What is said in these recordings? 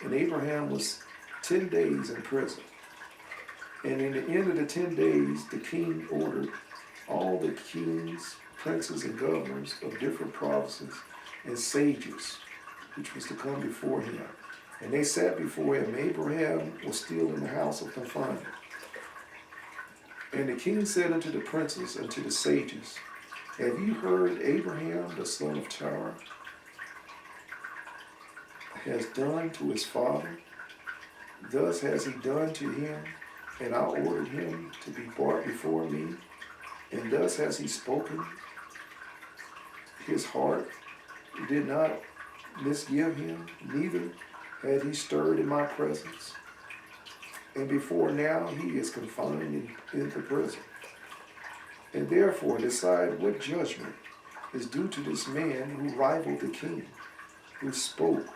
And Abraham was 10 days in prison. And in the end of the 10 days, the king ordered all the kings, princes, and governors of different provinces and sages, which was to come before him. And they sat before him. Abraham was still in the house of confinement. And the king said unto the princes and to the sages, Have you heard Abraham, the son of Terah, has done to his father? Thus has he done to him, and I ordered him to be brought before me. And thus has he spoken. His heart did not misgive him, neither had he stirred in my presence. And before now he is confined into prison. And therefore decide what judgment is due to this man who rivaled the king, who spoke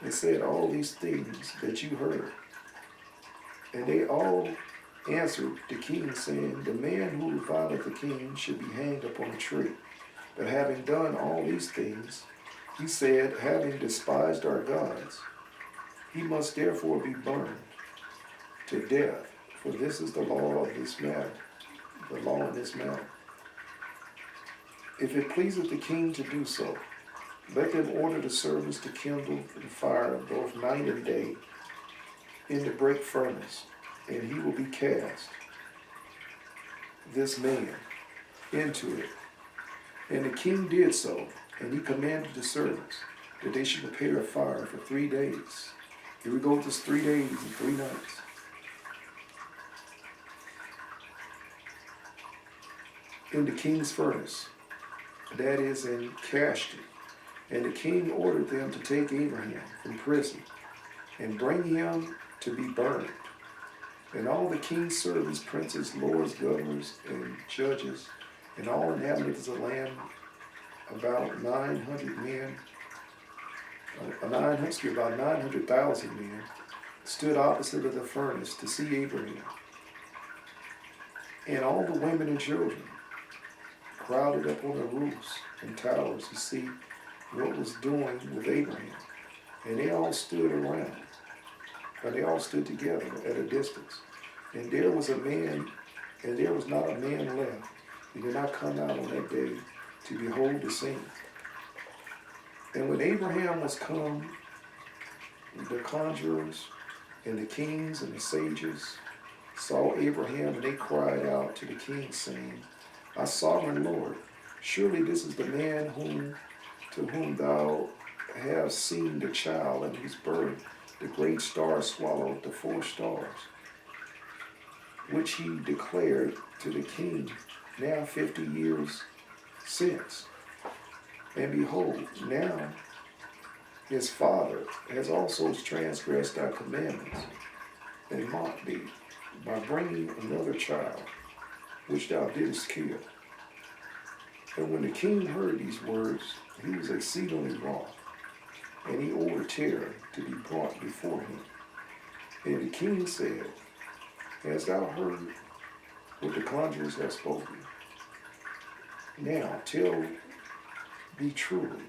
and said all these things that you heard. And they all answered the king, saying, The man who reviled the king should be hanged upon a tree. But having done all these things, he said, having despised our gods, he must therefore be burned to death. For this is the law of this matter, the law in this matter. If it pleaseth the king to do so, let them order the servants to kindle the fire both night and day in the great furnace, and he will be cast, this man, into it. And the king did so, and he commanded the servants that they should prepare a fire for 3 days. Here we go with this 3 days and 3 nights. In the king's furnace, that is in Cashti. And the king ordered them to take Abraham from prison and bring him to be burned. And all the king's servants, princes, lords, governors, and judges, and all inhabitants of the land, about 900 men, about 900,000 men, stood opposite of the furnace to see Abraham. And all the women and children crowded up on the roofs and towers to see what was doing with Abraham. And they all stood around. And they all stood together at a distance. And there was not a man left who did not come out on that day to behold the scene. And when Abraham was come, the conjurers and the kings and the sages saw Abraham, and they cried out to the king, saying, Our sovereign Lord, surely this is the man to whom thou hast seen the child, and whose birth the great star swallowed the 4 stars, which he declared to the king now 50 years since. And behold, now his father has also transgressed thy commandments and mocked thee by bringing another child, which thou didst kill. And when the king heard these words, he was exceedingly wroth, and he ordered terror to be brought before him. And the king said, Hast thou heard what the conjurers have spoken? Now tell me truly,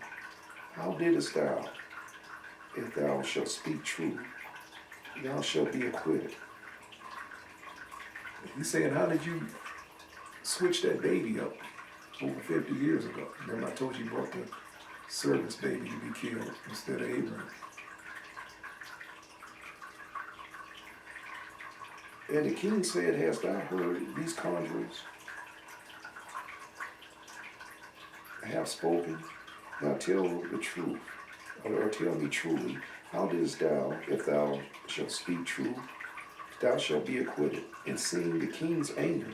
how didst thou, if thou shalt speak truth, thou shalt be acquitted? He's saying, how did you switch that baby up over 50 years ago? Remember I told you you brought the servant's baby to be killed instead of Abraham. And the king said, Hast thou heard these conjurers have spoken? Now tell the truth, or tell me truly, how didst thou, if thou shalt speak truth, thou shalt be acquitted? And seeing the king's anger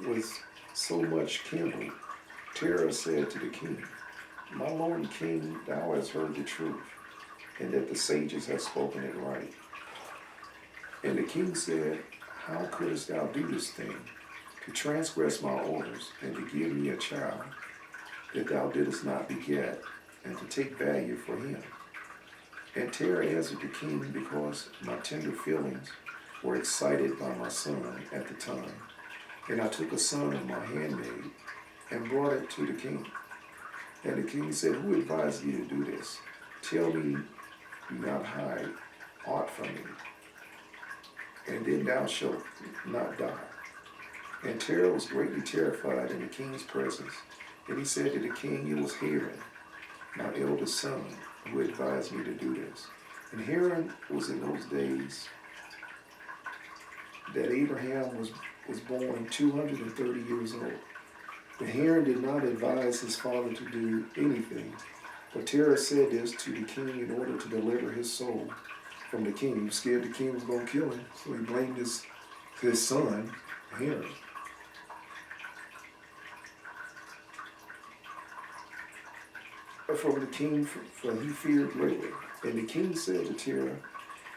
was so much kindled, Terah said to the king, My lord and king, thou hast heard the truth, and that the sages have spoken it right. And the king said, How couldst thou do this thing, to transgress my orders, and to give me a child that thou didst not beget, and to take value for him? And Terah answered the king, Because my tender feelings were excited by my son at the time. And I took a son of my handmaid and brought it to the king. And the king said, Who advised you to do this? Tell me, do not hide aught from me, and then thou shalt not die. And Terah was greatly terrified in the king's presence. And he said to the king, it was Haran, my eldest son, who advised me to do this. And Haran was in those days that Abraham was born 230 years old. But Haran did not advise his father to do anything. But Terah said this to the king in order to deliver his soul from the king. He was scared the king was going to kill him, so he blamed his son, Haran. From the king, for he feared greatly. And the king said to Terah,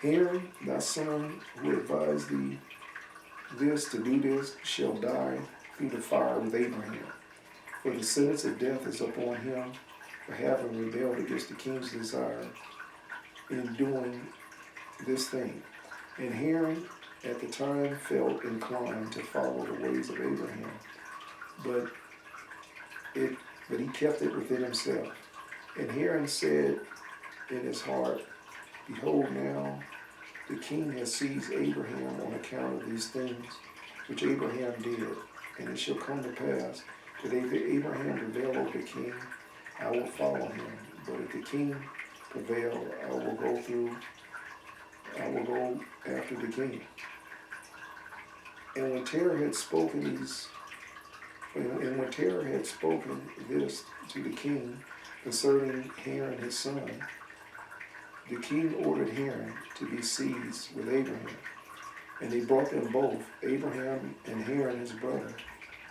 Haran, thy son, who advised thee this to do this, shall die through the fire with Abraham. For the sentence of death is upon him for having rebelled against the king's desire in doing this thing. And Haran at the time felt inclined to follow the ways of Abraham, but he kept it within himself. And Haran said in his heart, behold, now the king has seized Abraham on account of these things which Abraham did. And it shall come to pass that if Abraham prevail over the king, I will follow him. But if the king prevail, I will go after the king. And when Terah had spoken this to the king concerning Haran his son, the king ordered Haran to be seized with Abraham. And they brought them both, Abraham and Haran his brother,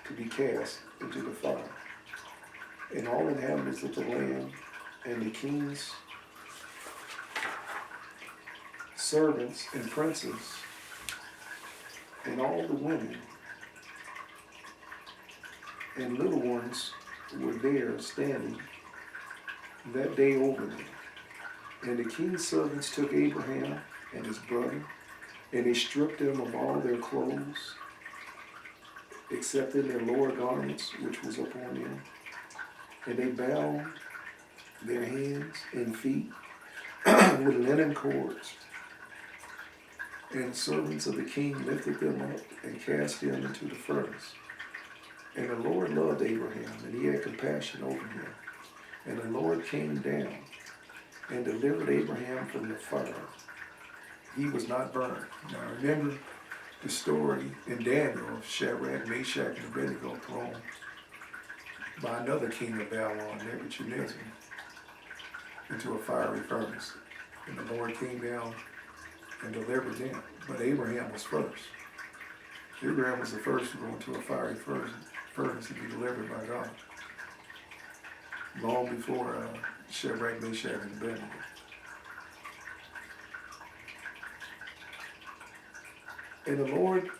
to be cast into the fire. And all inhabitants of the land and the king's servants and princes and all the women and little ones were there standing that day over them. And the king's servants took Abraham and his brother, and they stripped them of all their clothes, excepting their lower garments, which was upon them. And they bound their hands and feet with linen cords. And the servants of the king lifted them up and cast them into the furnace. And the Lord loved Abraham, and he had compassion over him. And the Lord came down and delivered Abraham from the fire. He was not burned. Now remember the story in Daniel of Shadrach, Meshach, and Abednego thrown by another king of Babylon, Nebuchadnezzar, into a fiery furnace. And the Lord came down and delivered them. But Abraham was first. Abraham was the first to go into a fiery furnace and be delivered by God. Long before Shadrach, Meshach, and Abednego. And the Lord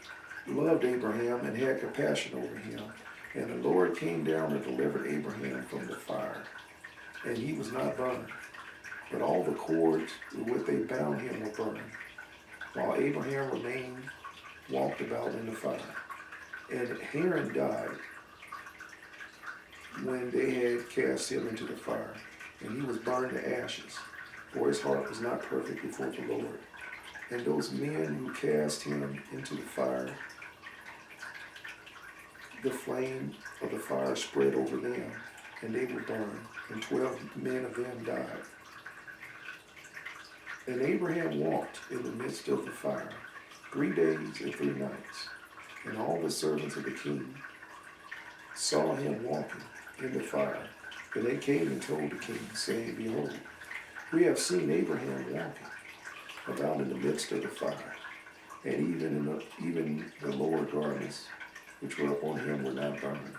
loved Abraham and had compassion over him. And the Lord came down and delivered Abraham from the fire. And he was not burned. But all the cords with which they bound him were burned. While Abraham remained, walked about in the fire. And Haran died when they had cast him into the fire. And he was burned to ashes, for his heart was not perfect before the Lord. And those men who cast him into the fire, the flame of the fire spread over them, and they were burned, and 12 men of them died. And Abraham walked in the midst of the fire 3 days and 3 nights. And all the servants of the king saw him walking in the fire. And they came and told the king, saying, behold, we have seen Abraham walking about in the midst of the fire, and even the lower garments which were upon him were not burned,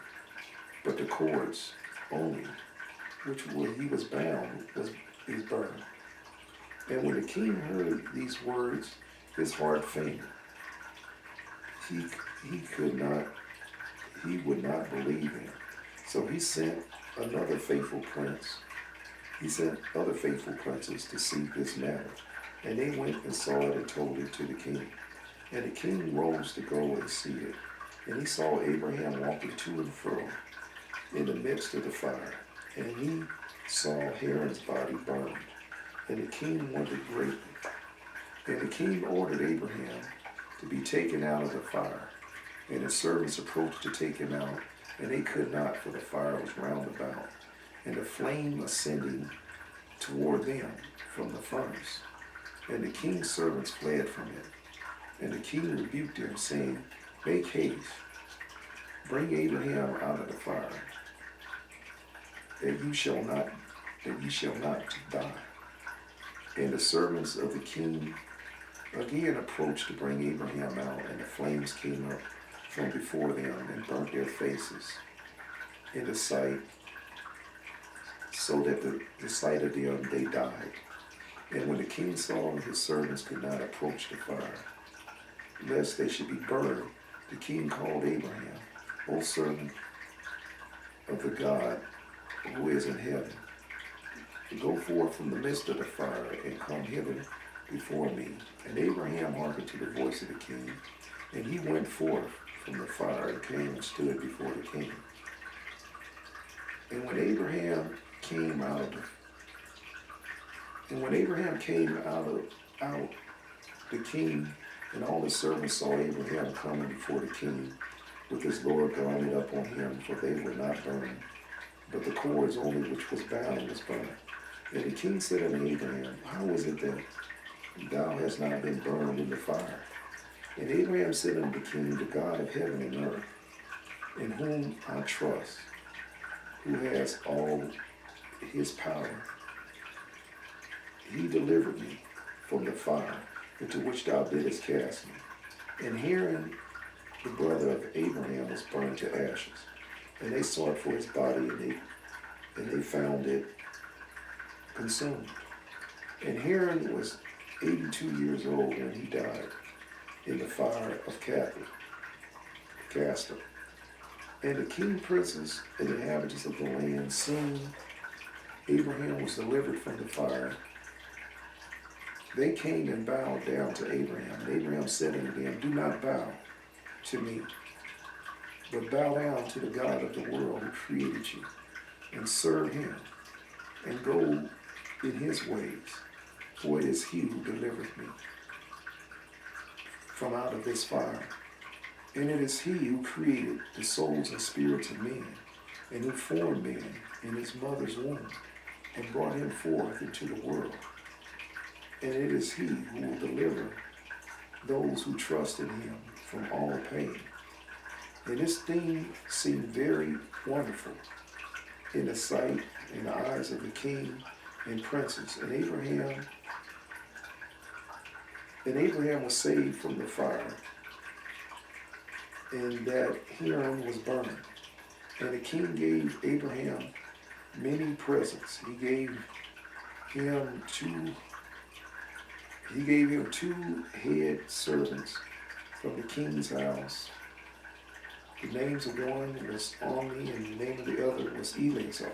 but the cords only, he was bound, is burned. And when the king heard these words, his heart fainted. He would not believe him. So he sent other faithful princes to see this matter. And they went and saw it and told it to the king. And the king rose to go and see it. And he saw Abraham walking to and fro in the midst of the fire. And he saw Haran's body burned. And the king wondered greatly. And the king ordered Abraham to be taken out of the fire. And his servants approached to take him out, and they could not, for the fire was round about, and the flame ascending toward them from the furnace. And the king's servants fled from it. And the king rebuked them, saying, Make haste, bring Abraham out of the fire, that ye shall not die. And the servants of the king again approached to bring Abraham out, and the flames came up from before them and burnt their faces in the sight, so that the sight of them they died. And when the king saw that his servants could not approach the fire, lest they should be burned, the king called Abraham, O servant of the God who is in heaven, to go forth from the midst of the fire and come hither before me. And Abraham hearkened to the voice of the king, and he went forth from the fire and came and stood before the king. And when Abraham came out, the king and all his servants saw Abraham coming before the king with his Lord garment up on him, for they were not burned, but the cords only which was bound was burned. And the king said unto Abraham, How is it that thou hast not been burned in the fire? And Abraham said unto the king, The God of heaven and earth, in whom I trust, who has all his power, he delivered me from the fire into which thou didst cast me. And herein the brother of Abraham was burned to ashes. And they sought for his body, and they found it consumed. And Haran was 82 years old when he died in the fire of Castor. And the king, princes, and inhabitants of the land, seeing Abraham was delivered from the fire, they came and bowed down to Abraham. And Abraham said unto them, Do not bow to me, but bow down to the God of the world who created you, and serve him, and go in his ways, for it is he who delivered me from out of this fire. And it is he who created the souls and spirits of men, and who formed man in his mother's womb, and brought him forth into the world. And it is he who will deliver those who trust in him from all pain. And this thing seemed very wonderful in the sight and the eyes of the king and princes. And Abraham was saved from the fire, and that Haran was burned. And the king gave Abraham many presents. He gave him two head servants from the king's house. The names of one was Omni, and the name of the other was Eleazar.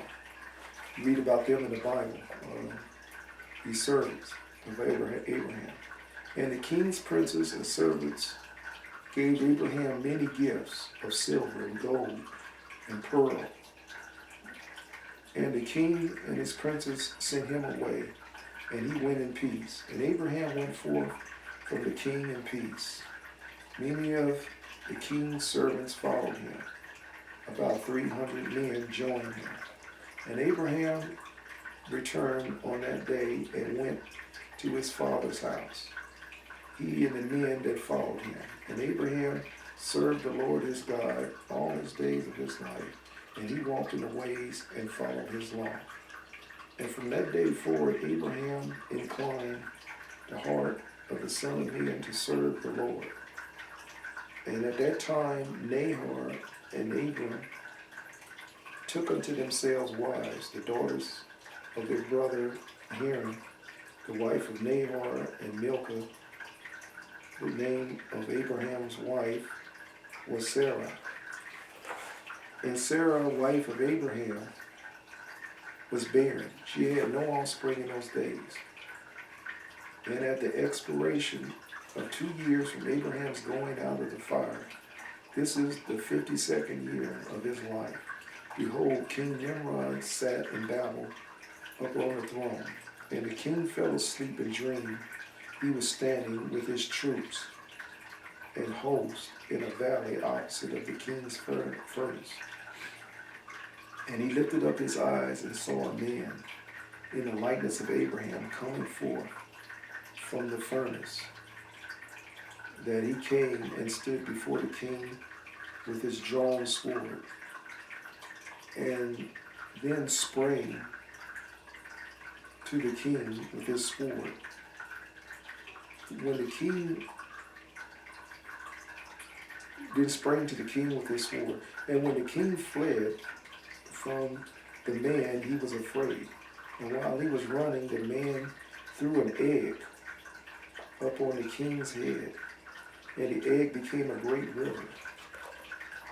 You read about them in the Bible, these servants of Abraham. And the king's princes and servants gave Abraham many gifts of silver and gold and pearl. And the king and his princes sent him away, and he went in peace. And Abraham went forth from the king in peace. Many of the king's servants followed him. About 300 men joined him. And Abraham returned on that day and went to his father's house, he and the men that followed him. And Abraham served the Lord his God all his days of his life, and he walked in the ways and followed his law. And from that day forward, Abraham inclined the heart of the son of man to serve the Lord. And at that time, Nahor and Abram took unto themselves wives, the daughters of their brother Haran, the wife of Nahor, and Milcah. The name of Abraham's wife was Sarah. And Sarah, wife of Abraham, was barren. She had no offspring in those days. And at the expiration of 2 years from Abraham's going out of the fire, this is the 52nd year of his life, behold, King Nimrod sat in Babel up on the throne. And the king fell asleep and dreamed, he was standing with his troops and host in a valley opposite of the king's furnace. And he lifted up his eyes and saw a man in the likeness of Abraham coming forth from the furnace, that he came and stood before the king with his drawn sword, and then sprang to the king with his sword. When the king then sprang to the king with his sword, and when the king fled from the man, he was afraid. And while he was running, the man threw an egg up on the king's head, and the egg became a great river.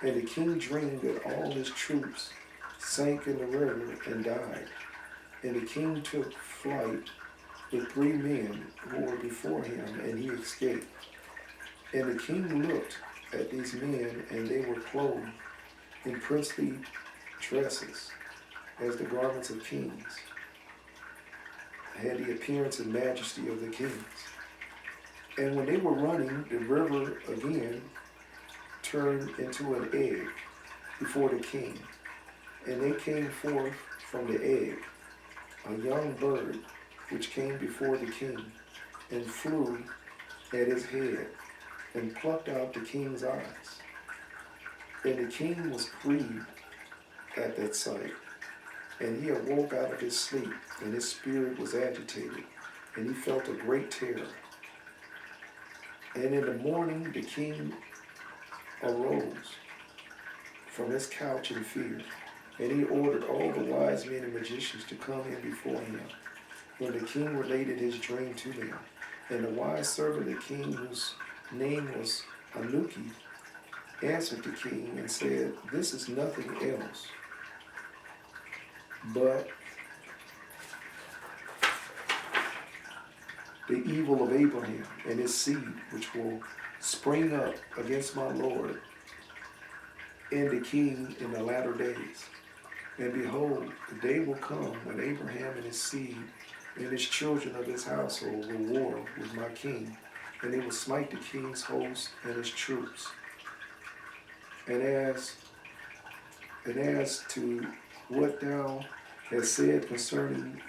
And the king dreamed that all his troops sank in the river and died. And the king took flight with 3 men who were before him, and he escaped. And the king looked at these men, and they were clothed in princely dresses, as the garments of kings, had the appearance and majesty of the kings. And when they were running, the river again turned into an egg before the king. And they came forth from the egg, a young bird, which came before the king, and flew at his head, and plucked out the king's eyes. And the king was grieved at that sight, and he awoke out of his sleep, and his spirit was agitated, and he felt a great terror. And in the morning the king arose from his couch in fear, and he ordered all the wise men and magicians to come in before him, when the king related his dream to them. And the wise servant of the king, whose name was Anuki, answered the king and said, "This is nothing else but the evil of Abraham and his seed, which will spring up against my Lord and the king in the latter days. And behold, the day will come when Abraham and his seed and his children of his household will war with my king, and they will smite the king's host and his troops. And as to what thou hast said concerning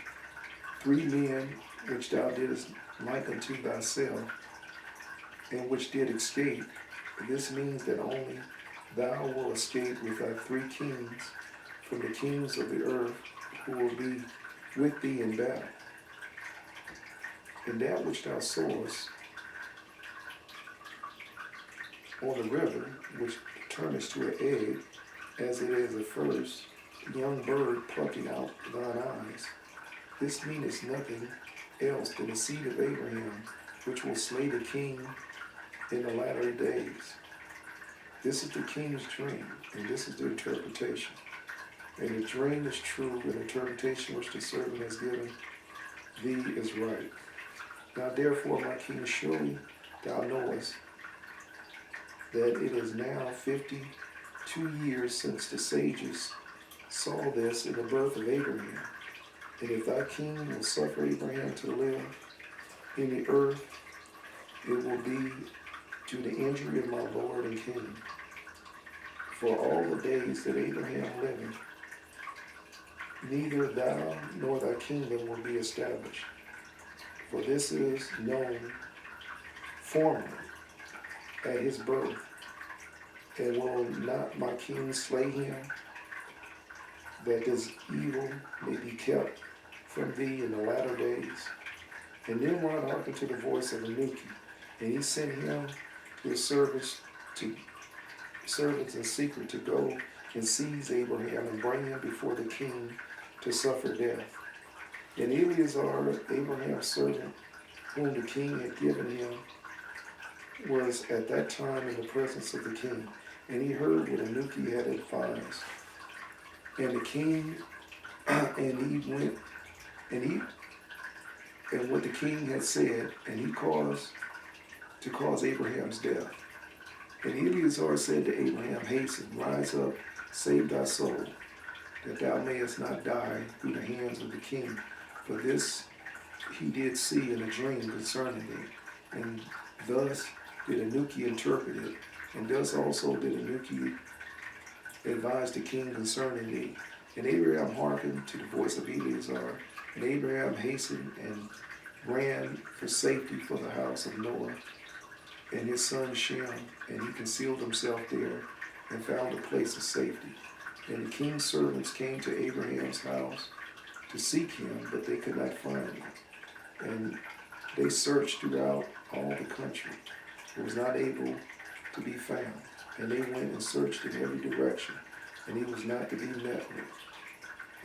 3 men which thou didst like unto thyself, and which did escape, this means that only thou wilt escape with thy 3 kings from the kings of the earth, who will be with thee in battle. And that which thou sawest on the river, which turneth to an egg, as it is the first young bird plucking out thine eyes, this meaneth nothing else than the seed of Abraham, which will slay the king in the latter days. This is the king's dream, and this is the interpretation. And the dream is true, and the interpretation which the servant has given thee is right. Now therefore, my king, surely thou knowest that it is now 52 years since the sages saw this in the birth of Abraham. And if thy king will suffer Abraham to live in the earth, it will be to the injury of my Lord and King. For all the days that Abraham liveth, neither thou nor thy kingdom will be established. For this is known formerly at his birth, and will not my king slay him, that this evil may be kept from thee in the latter days? And Nimrod hearkened to the voice of Anuki, and he sent him to his servants in secret to go and seize Abraham and bring him before the king to suffer death. And Eleazar, Abraham's servant, whom the king had given him, was at that time in the presence of the king, and he heard what Anuki had advised. And the king, and what the king had said, and he caused Abraham's death. And Eleazar said to Abraham, "Hasten, rise up, save thy soul, that thou mayest not die through the hands of the king. For this he did see in a dream concerning thee. And thus did Anuki interpret it, and thus also did Anuki advise the king concerning thee. And Abraham hearkened to the voice of Eleazar, and Abraham hastened and ran for safety for the house of Noah and his son Shem, and he concealed himself there and found a place of safety. And the king's servants came to Abraham's house to seek him, but they could not find him. And they searched throughout all the country, but was not able to be found. And they went and searched in every direction, and he was not to be met with.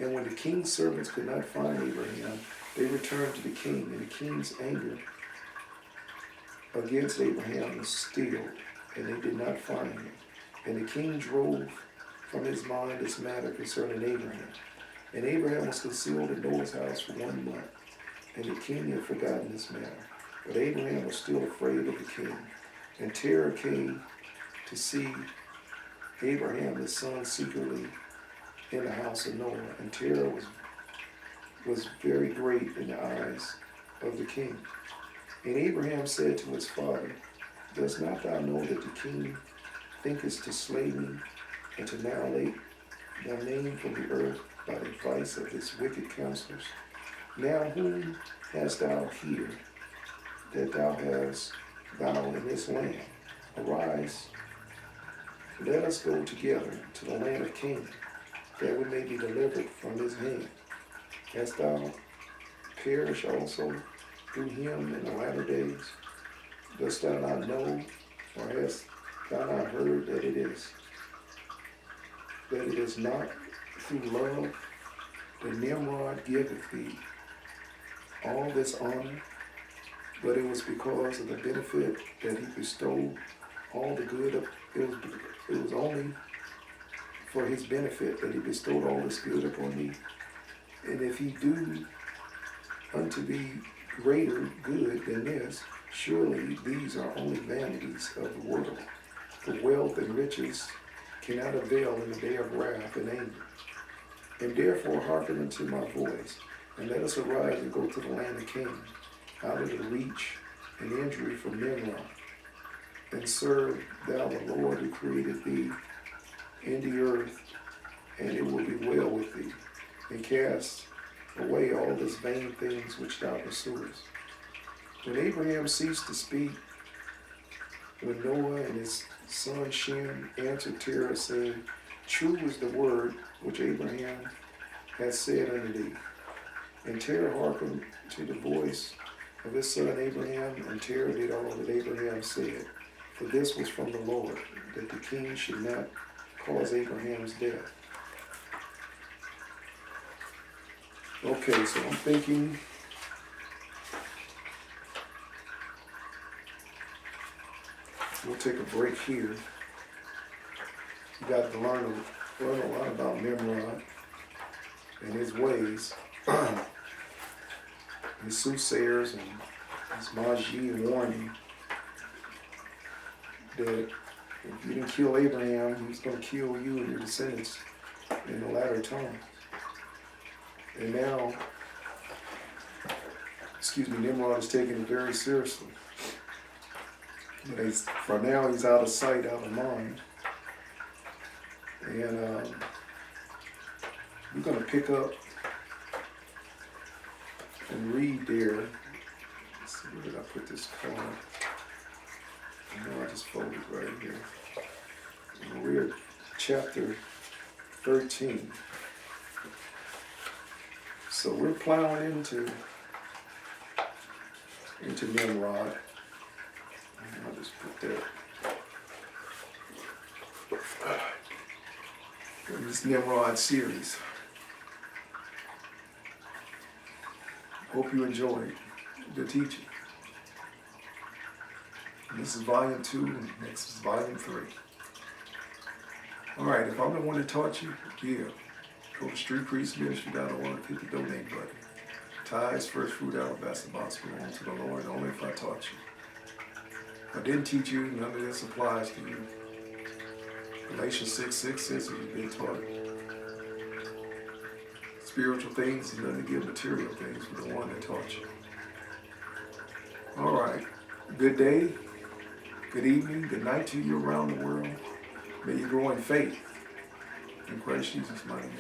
And when the king's servants could not find Abraham, they returned to the king, and the king's anger against Abraham was stilled, and they did not find him. And the king drove from his mind this matter concerning Abraham. And Abraham was concealed in Noah's house for 1 month, and the king had forgotten this matter. But Abraham was still afraid of the king. And terror came to see Abraham his son secretly in the house of Noah, and terror was very great in the eyes of the king. And Abraham said to his father, Does not thou know that the king thinketh to slay me and to annihilate thy name from the earth by the advice of his wicked counselors? Now whom hast thou here that thou hast thou in this land? Arise, let us go together to the land of Canaan, that we may be delivered from his hand. Hast thou perish also through him in the latter days? Dost thou not know, or hast thou not heard that it is not through love that Nimrod giveth thee all this honor, but it was because of the benefit that he bestowed all the good of it was only for his benefit that he bestowed all this good upon thee. And if he do unto thee greater good than this, surely these are only vanities of the world. For wealth and riches cannot avail in the day of wrath and anger. And therefore hearken unto my voice, and let us arise and go to the land of Canaan, out of the reach and injury from Nimrod. And serve thou the Lord who created thee in the earth, and it will be well with thee. And cast away all these vain things which thou pursuest. When Abraham ceased to speak, when Noah and his son Shem answered Terah, saying, True is the word which Abraham has said unto thee. And Terah hearkened to the voice of his son Abraham, and Terah did all that Abraham said. For this was from the Lord, that the king should not cause Abraham's death. Okay, so I'm thinking we'll take a break here. You got to learn a lot about Nimrod and his ways, his soothsayers and his Magi warning that if you didn't kill Abraham, he's going to kill you and your descendants in the latter time. And now, Nimrod is taking it very seriously. But for now, he's out of sight, out of mind. And we're going to pick up and read there. Let's see, where did I put this card? I just folded right here. We're at chapter 13. So we're plowing into Nimrod. I'll just put that in this Nimrod series. Hope you enjoyed the teaching. And this is volume 2, and next is volume 3. All right, if I'm the one that taught you, give. Go to streetpriestministry.org, hit the donate button. Tithes, first fruit, alabaster box belong to the Lord, only if I taught you. If I didn't teach you, none of this applies to you. Galatians 6:6 says that you've been taught spiritual things and none to give material things for the one that taught you. Good day, good evening, good night to you around the world. May you grow in faith. In Christ Jesus' mighty name.